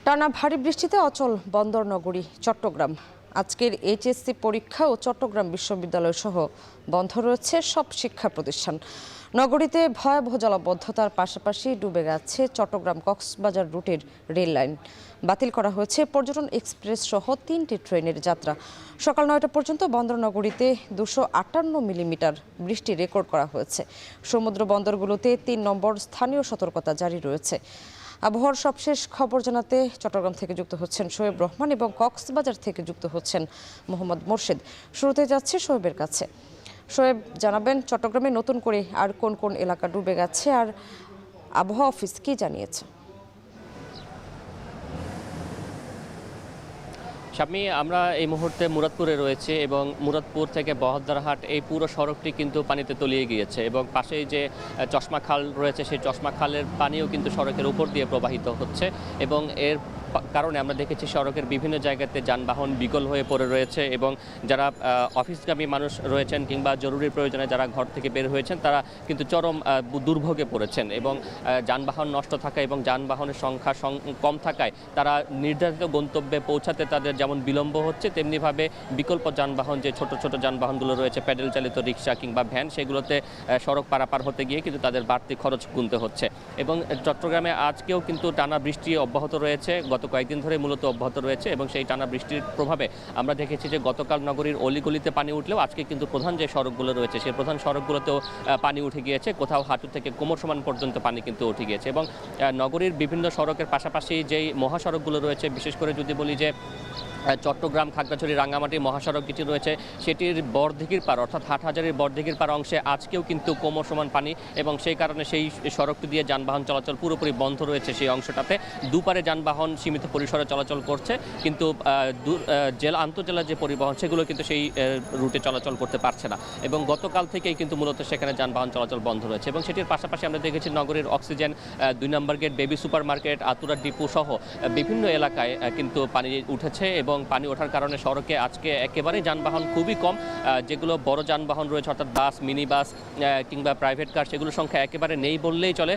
টানা ভারী বৃষ্টিতে অচল বন্দর নগরী চট্টগ্রাম। আজকের এইচএসসি পরীক্ষা ও চট্টগ্রাম বিশ্ববিদ্যালয় সহ বন্ধ রয়েছে সব শিক্ষা প্রতিষ্ঠান। নগরীতে ভয়াবহ জলাবদ্ধতার পাশাপাশি ডুবে গেছে চট্টগ্রাম কক্সবাজার রুটের রেল লাইন। বাতিল করা হয়েছে পর্যটন এক্সপ্রেস সহ 3টি ট্রেনের যাত্রা। সকাল 9টা পর্যন্ত বন্দর নগরীতে 258 মিলিমিটার বৃষ্টি রেকর্ড করা হয়েছে। সমুদ্র বন্দরগুলোতে 3 নম্বর স্থানীয় সতর্কতা জারি রয়েছে। আবহাওয়ার সবশেষ খবর জানাতে চট্টগ্রাম থেকে যুক্ত হচ্ছেন শোয়েব রহমান এবং কক্সবাজার থেকে যুক্ত হচ্ছেন মোহাম্মদ মোর্শেদ। শুরুতে যাচ্ছে শোয়েবের কাছে। শোয়েব, জানাবেন চট্টগ্রামে নতুন করে আর কোন কোন এলাকা ডুবে গেছে আর আবহাওয়া অফিস কি জানিয়েছে? শাম্মী, আমরা এই মুহূর্তে মুরাদপুরে রয়েছে এবং মুরাদপুর থেকে বহদ্দারহাট এই পুরো সড়কটি কিন্তু পানিতে তলিয়ে গিয়েছে এবং পাশেই যে চশমা খাল রয়েছে সেই চশমা খালের পানিও কিন্তু সড়কের উপর দিয়ে প্রবাহিত হচ্ছে এবং এর কারণে আমরা দেখেছি সড়কের বিভিন্ন জায়গাতে যানবাহন বিকল হয়ে পড়ে রয়েছে এবং যারা অফিসগামী মানুষ রয়েছেন কিংবা জরুরি প্রয়োজনে যারা ঘর থেকে বের হয়েছেন তারা কিন্তু চরম দুর্ভোগে পড়েছেন এবং যানবাহন নষ্ট থাকা এবং যানবাহনের সংখ্যা কম থাকায় তারা নির্ধারিত গন্তব্যে পৌঁছাতে তাদের যেমন বিলম্ব হচ্ছে, তেমনিভাবে বিকল্প যানবাহন যে ছোট ছোট যানবাহনগুলো রয়েছে প্যাডেল চালিত রিক্সা কিংবা ভ্যান, সেগুলোতে সড়ক পারাপার হতে গিয়ে কিন্তু তাদের বাড়তি খরচ গুনতে হচ্ছে। এবং চট্টগ্রামে আজকেও কিন্তু টানা বৃষ্টি অব্যাহত রয়েছে, গত কয়েকদিন ধরে মূলত অব্যাহত রয়েছে এবং সেই টানা বৃষ্টির প্রভাবে আমরা দেখেছি যে গতকাল নগরীর অলিগলিতে পানি উঠলেও আজকে কিন্তু প্রধান যে সড়কগুলো রয়েছে সেই প্রধান সড়কগুলোতেও পানি উঠে গিয়েছে, কোথাও হাঁটু থেকে কোমর সমান পর্যন্ত পানি কিন্তু উঠে গিয়েছে। এবং নগরীর বিভিন্ন সড়কের পাশাপাশি যেই মহাসড়কগুলো রয়েছে, বিশেষ করে যদি বলি যে চট্টগ্রাম খাগড়াছড়ি রাঙ্গামাটি মহাসড়ক যেটি রয়েছে সেটির বড়দিঘির পার অর্থাৎ হাটহাজারির বড়দিঘির পার অংশে আজকেও কিন্তু কোমর সমান পানি এবং সেই কারণে সেই সড়কটি দিয়ে যানবাহন চলাচল পুরোপুরি বন্ধ রয়েছে। সেই অংশটাতে দুপারে যানবাহন সীমিত পরিসরে চলাচল করছে, কিন্তু জেলা আন্তঃজেলা যে পরিবহন সেগুলো কিন্তু সেই রুটে চলাচল করতে পারছে না এবং গতকাল থেকেই কিন্তু মূলত সেখানে যানবাহন চলাচল বন্ধ রয়েছে। এবং সেটির পাশাপাশি আমরা দেখেছি নগরীর অক্সিজেন, 2 নম্বর গেট, বেবি সুপার মার্কেট, আতুরা ডিপু সহ বিভিন্ন এলাকায় কিন্তু পানি উঠেছে এবং পানি ওঠার কারণে সড়কে আজকে একেবারেই যানবাহন খুবই কম। যেগুলো বড় যানবাহন রয়েছে অর্থাৎ বাস, মিনি বাস কিংবা প্রাইভেট কার, সেগুলোর সংখ্যা একেবারে নেই বললেই চলে।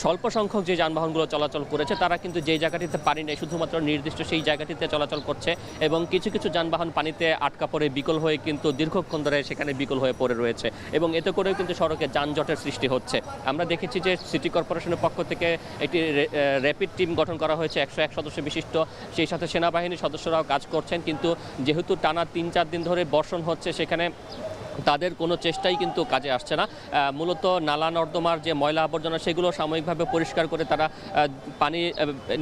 স্বল্প সংখ্যক যে যানবাহনগুলো চলাচল করেছে তারা কিন্তু যেই জায়গাটিতে পানি নেই শুধুমাত্র নির্দিষ্ট সেই জায়গাটিতে চলাচল করছে এবং কিছু কিছু যানবাহন পানিতে আটকা পড়ে বিকল হয়ে কিন্তু দীর্ঘক্ষণ ধরে সেখানে বিকল হয়ে পড়ে রয়েছে এবং এতে করেও কিন্তু সড়কে যানজটের সৃষ্টি হচ্ছে। আমরা দেখেছি যে সিটি কর্পোরেশনের পক্ষ থেকে একটি র্যাপিড টিম গঠন করা হয়েছে 101 সদস্য বিশিষ্ট, সেই সাথে সেনাবাহিনীর সদস্যরাও কাজ করছেন, কিন্তু যেহেতু টানা 3-4 দিন ধরে বর্ষণ হচ্ছে সেখানে তাদের কোনো চেষ্টাই কিন্তু কাজে আসছে না। মূলত নালা নর্দমার যে ময়লা আবর্জনা সেগুলো সাময়িকভাবে পরিষ্কার করে তারা পানি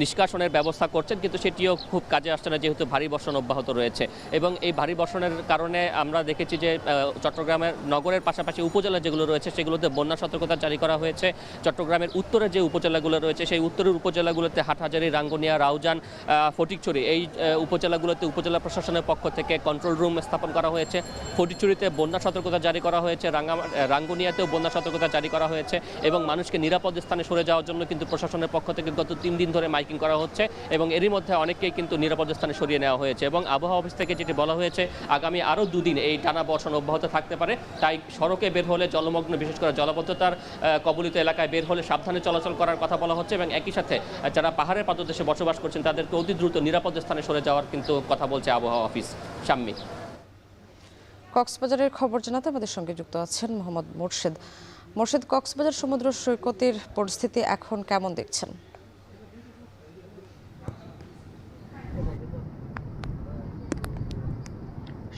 নিষ্কাশনের ব্যবস্থা করছেন, কিন্তু সেটিও খুব কাজে আসছে না যেহেতু ভারী বর্ষণ অব্যাহত রয়েছে। এবং এই ভারী বর্ষণের কারণে আমরা দেখেছি যে চট্টগ্রামের নগরের পাশাপাশি উপজেলা যেগুলো রয়েছে সেগুলোতে বন্যা সতর্কতা জারি করা হয়েছে। চট্টগ্রামের উত্তরে যে উপজেলাগুলো রয়েছে সেই উত্তরের উপজেলাগুলোতে হাটহাজারী, রাঙ্গুনিয়া, রাউজান, ফটিকছড়ি এই উপজেলাগুলোতে উপজেলা প্রশাসনের পক্ষ থেকে কন্ট্রোল রুম স্থাপন করা হয়েছে। ফটিকছড়িতে বন্যা সতর্কতা জারি করা হয়েছে, রাঙ্গুনিয়াতেও বন্যা সতর্কতা জারি করা হয়েছে এবং মানুষকে নিরাপদ স্থানে সরে যাওয়ার জন্য কিন্তু প্রশাসনের পক্ষ থেকে গত 3 দিন ধরে মাইকিং করা হচ্ছে এবং এরই মধ্যে অনেককেই কিন্তু নিরাপদ স্থানে সরিয়ে নেওয়া হয়েছে। এবং আবহাওয়া অফিস থেকে যেটি বলা হয়েছে আগামী আরও 2 দিন এই টানা বর্ষণ অব্যাহত থাকতে পারে, তাই সড়কে বের হলে জলমগ্ন বিশেষ করে জলাবদ্ধতার কবলিত এলাকায় বের হলে সাবধানে চলাচল করার কথা বলা হচ্ছে এবং একই সাথে যারা পাহাড়ের পাদদেশে বসবাস করছেন তাদেরকে অতি দ্রুত নিরাপদ স্থানে সরে যাওয়ার কিন্তু কথা বলছে আবহাওয়া অফিস। শাম্মী, কক্সবাজারের খবর জানাতে আমাদের সঙ্গে যুক্ত আছেন মোহাম্মদ মোর্শেদ। মোর্শেদ, কক্সবাজার সমুদ্র সৈকতের পরিস্থিতি এখন কেমন দেখছেন?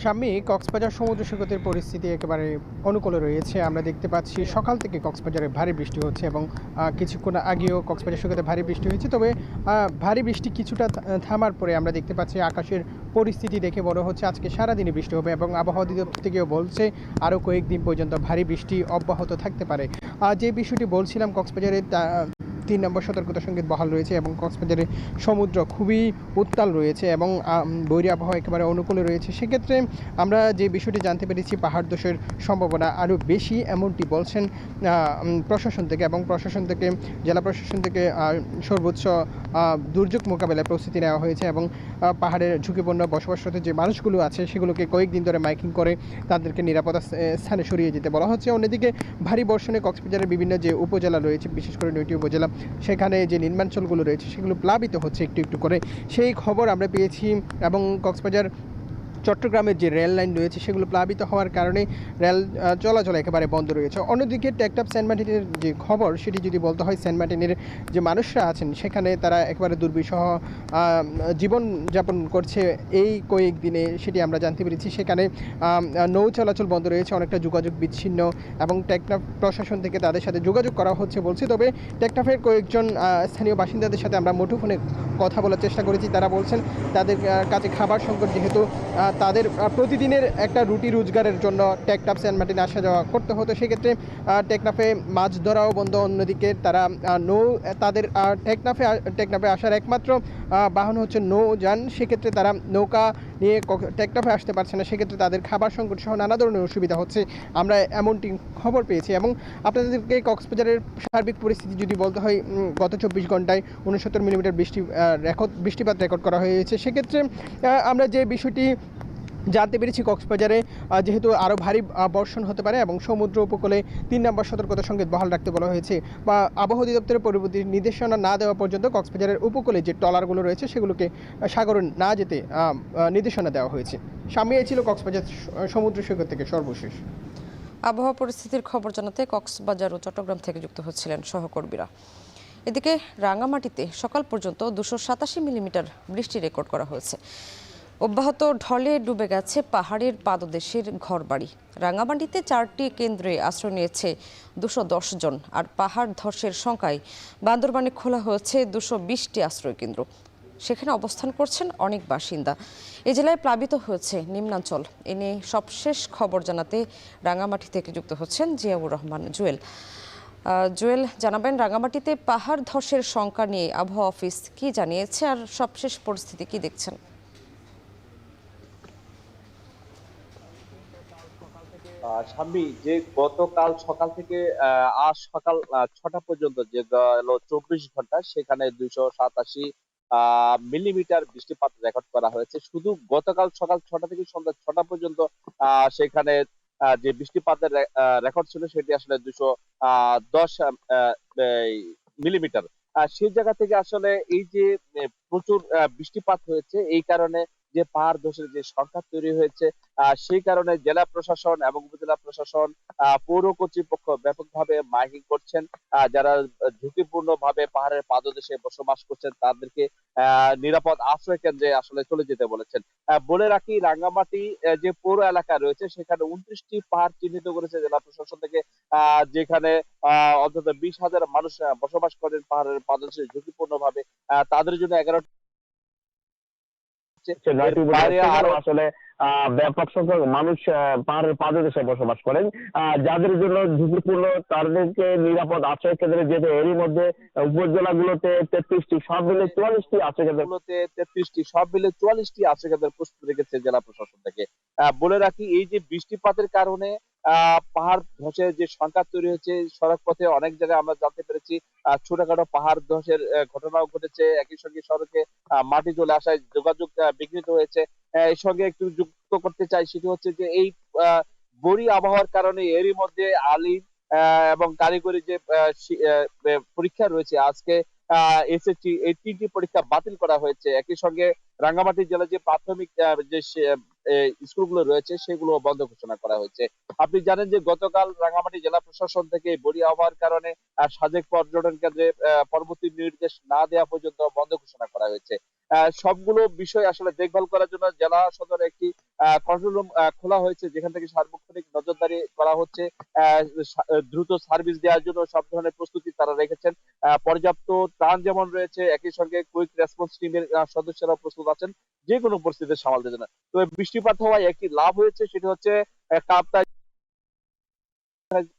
শাম্মী, কক্সবাজার সমুদ্র সৈকতের পরিস্থিতি একেবারে অনুকূলে রয়েছে। আমরা দেখতে পাচ্ছি সকাল থেকে কক্সবাজারে ভারী বৃষ্টি হচ্ছে এবং কিছুক্ষণ আগেও কক্সবাজার সৈকতে ভারী বৃষ্টি হয়েছে, তবে ভারী বৃষ্টি কিছুটা থামার পরে আমরা দেখতে পাচ্ছি আকাশের পরিস্থিতি দেখে মনে হচ্ছে আজকে সারাদিনে বৃষ্টি হবে এবং আবহাওয়া অধিদপ্তর থেকেও বলছে আরও কয়েকদিন পর্যন্ত ভারী বৃষ্টি অব্যাহত থাকতে পারে। যে বিষয়টি বলছিলাম, কক্সবাজারে 3 নম্বর সতর্কতা সংকেত বহাল রয়েছে এবং কক্সবাজারে সমুদ্র খুবই উত্তাল রয়েছে এবং বৈরী আবহাওয়া একেবারে অনুকূলে রয়েছে। সেক্ষেত্রে আমরা যে বিষয়টি জানতে পেরেছি পাহাড় ধসের সম্ভাবনা আরও বেশি, এমনটি বলছেন প্রশাসন থেকে এবং প্রশাসন থেকে জেলা প্রশাসন থেকে সর্বোচ্চ দুর্যোগ মোকাবেলায় প্রস্তুতি নেওয়া হয়েছে এবং পাহাড়ের ঝুঁকিপূর্ণ বসবাসরত যে মানুষগুলো আছে সেগুলোকে কয়েকদিন ধরে মাইকিং করে তাদেরকে নিরাপদ স্থানে সরিয়ে যেতে বলা হচ্ছে। অন্যদিকে ভারী বর্ষণে কক্সবাজারের বিভিন্ন যে উপজেলা রয়েছে, বিশেষ করে 9টি উপজেলা সেখানে যে নির্মাঞ্চলগুলো রয়েছে সেগুলো প্লাবিত হচ্ছে একটু একটু করে, সেই খবর আমরা পেয়েছি। এবং কক্সবাজার চট্টগ্রামের যে রেল লাইন রয়েছে সেগুলো প্লাবিত হওয়ার কারণে রেল চলাচল একেবারে বন্ধ রয়েছে। অন্যদিকে টেকটাপ সেন্ট মার্টিনের যে খবর সেটি যদি বলতে হয়, সেন্ট মার্টিনের যে মানুষরা আছেন সেখানে তারা একেবারে দুর্বিষহ জীবনযাপন করছে এই কয়েকদিনে, সেটি আমরা জানতে পেরেছি। সেখানে নৌ চলাচল বন্ধ রয়েছে, অনেকটা যোগাযোগ বিচ্ছিন্ন, এবং টেকনাফ প্রশাসন থেকে তাদের সাথে যোগাযোগ করা হচ্ছে বলছে। তবে টেকনাফের কয়েকজন স্থানীয় বাসিন্দাদের সাথে আমরা মুঠোফোনে কথা বলার চেষ্টা করেছি। তারা বলছেন তাদের কাছে খাবার সংকট, যেহেতু তাদের প্রতিদিনের একটা রুটি রোজগারের জন্য টেকনাফ সেন্ট মার্টিনে আসা যাওয়া করতে হতো, সেক্ষেত্রে টেকনাফে মাছ ধরাও বন্ধ। অন্যদিকে তারা তাদের টেকনাফে আসার একমাত্র বাহন হচ্ছে নৌযান, সেক্ষেত্রে তারা নৌকা নিয়ে টেকনাফে আসতে পারছে না, সেক্ষেত্রে তাদের খাবার সংকট সহ নানা ধরনের অসুবিধা হচ্ছে, আমরা এমনটি খবর পেয়েছি। এবং আপনাদেরকে কক্সবাজারের সার্বিক পরিস্থিতি যদি বলতে হয়, গত 24 ঘন্টায় 69 মিলিমিটার বৃষ্টিপাত রেকর্ড করা হয়েছে। সেক্ষেত্রে আমরা যে বিষয়টি জানতে পেরেছি, কক্সবাজারে যেহেতু আরও ভারী বর্ষণ হতে পারে এবং সমুদ্র উপকূলে 3 নম্বর সতর্কতা সংকেত বহাল রাখতে বলা হয়েছে, বা আবহাওয়া অধিদপ্তরের পরবর্তী নির্দেশনা না দেওয়া পর্যন্ত কক্সবাজারের উপকূলে যে ট্রলারগুলো রয়েছে সেগুলোকে সাগরে না যেতে নির্দেশনা দেওয়া হয়েছে। সামনে ছিল কক্সবাজার সমুদ্র সৈকত থেকে সর্বশেষ আবহাওয়া পরিস্থিতির খবর জানাতে কক্সবাজার ও চট্টগ্রাম থেকে যুক্ত হচ্ছিলেন সহকর্মীরা। এদিকে রাঙামাটিতে সকাল পর্যন্ত 287 মিলিমিটার বৃষ্টি রেকর্ড করা হয়েছে। অব্যাহত ঢলে ডুবে গেছে পাহাড়ের পাদদেশের ঘরবাড়ি। রাঙামাটিতে 4টি কেন্দ্রে আশ্রয় নিয়েছে 210 জন, আর পাহাড় ধসের শঙ্কায় বান্দরবানে খোলা হয়েছে 220টি আশ্রয় কেন্দ্র। সেখানে অবস্থান করছেন অনেক বাসিন্দা। এ জেলায় প্লাবিত হয়েছে নিম্নাঞ্চল। এ নিয়ে সবশেষ খবর জানাতে রাঙামাটি থেকে যুক্ত হচ্ছেন জিয়াউর রহমান জুয়েল। জুয়েল, জানাবেন রাঙামাটিতে পাহাড় ধসের শঙ্কা নিয়ে আবহাওয়া অফিস কি জানিয়েছে, আর সবশেষ পরিস্থিতি কি দেখছেন? শাম্মী, যে গতকাল সকাল থেকে আজ সকাল 6টা পর্যন্ত যে গেল 24 ঘন্টা, সেখানে 287 মিলিমিটার বৃষ্টিপাত রেকর্ড করা হয়েছে। শুধু গতকাল সকাল 6টা থেকে সন্ধ্যা 6টা পর্যন্ত সেখানে যে বৃষ্টিপাতের রেকর্ড ছিল সেটি আসলে 210 মিলিমিটার। সেই জায়গা থেকে আসলে এই যে প্রচুর বৃষ্টিপাত হয়েছে, এই কারণে যে পাহাড় ধসের যে সংখ্যা তৈরি হয়েছে, সেই কারণে জেলা প্রশাসন এবং উপজেলা প্রশাসন, পৌর কর্তৃপক্ষ ব্যাপকভাবে মাইকিং করছেন। যারা ঝুঁকিপূর্ণ ভাবে পাহাড়ের পাদদেশে বসবাস করছেন তাদেরকে নিরাপদ আশ্রয় কেন্দ্রে আসলে চলে যেতে বলেছেন। বলে রাখি, রাঙ্গামাটি যে পৌর এলাকা রয়েছে সেখানে 29টি পাহাড় চিহ্নিত করেছে জেলা প্রশাসন থেকে, যেখানে অন্তত 20,000 মানুষ বসবাস করেন পাহাড়ের পাদদেশে ঝুঁকিপূর্ণ ভাবে। তাদের জন্য 11 বাইরে আরো আসলে ব্যাপক সংখ্যক মানুষ পাহাড়ের পাদদেশে বসবাস করেন, যাদের জন্য ঝুঁকিপূর্ণ, তাদেরকে নিরাপদ আশ্রয় কেন্দ্রে যেতে এরই মধ্যে উপজেলাগুলোতে 33টি, সব মিলে 44টি আশ্রয় কেন্দ্রগুলোতে 33টি, সব মিলে 44টি আশ্রয় কেন্দ্র প্রস্তুত রেখেছে জেলা প্রশাসন থেকে। বলে রাখি, এই যে বৃষ্টিপাতের কারণে পাহাড় ধসের যে সংখ্যা তৈরি হয়েছে, সড়ক পথে অনেক জায়গায় আমরা জানতে পেরেছি ছোটখাটো পাহাড় ধসের ঘটনাও ঘটেছে। একই সঙ্গে সড়কে মাটি চলে আসায় যোগাযোগ বিঘ্নিত হয়েছে। এর সঙ্গে একটু যুক্ত করতে চাই, সেটি হচ্ছে যে এই বড়ি আবহাওয়ার কারণে এরই মধ্যে আলিম এবং কারিগরি যে পরীক্ষা রয়েছে আজকে, এসএসসি, এই 3টি পরীক্ষা বাতিল করা হয়েছে। একই সঙ্গে রাঙ্গামাটি জেলার যে প্রাথমিক যে স্কুলগুলো রয়েছে সেগুলো বন্ধ ঘোষণা করা হয়েছে। আপনি জানেন যে গতকাল রাঙ্গামাটি জেলা প্রশাসন থেকে বড়ি আবহাওয়ার কারণে সাজেক পর্যটন কেন্দ্রে পরবর্তী নির্দেশ না দেওয়া পর্যন্ত বন্ধ ঘোষণা করা হয়েছে। সবগুলো বিষয় আসলে দেখভাল করার জন্য জেলা সদরে একটি কন্ট্রোল রুম খোলা হয়েছে, যেখান থেকে সার্বক্ষণিক নজরদারি করা হচ্ছে। দ্রুত সার্ভিস দেওয়ার জন্য সব ধরনের প্রস্তুতি তারা রেখেছেন। পর্যাপ্ত ত্রাণ যেমন রয়েছে, একই সঙ্গে কুইক রেসপন্স টিমের সদস্যরা প্রস্তুত আছেন যে কোনো পরিস্থিতি সামাল দেওয়ার জন্য। তবে বৃষ্টিপাত হওয়ায় একটি লাভ হয়েছে, সেটি হচ্ছে কাপ্তাই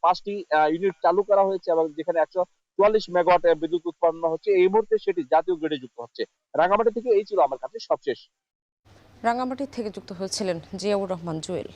5টি ইউনিট চালু করা হয়েছে, এবং যেখানে 144 মেগাওয়াট বিদ্যুৎ উৎপন্ন হচ্ছে। এই মুহূর্তে সেটি জাতীয় গ্রিডে যুক্ত হচ্ছে। রাঙ্গামাটি থেকে এই ছিল আমার কাছে সবশেষ। রাঙামাটি থেকে যুক্ত হয়েছিলেন জিয়াউর রহমান জুয়েল।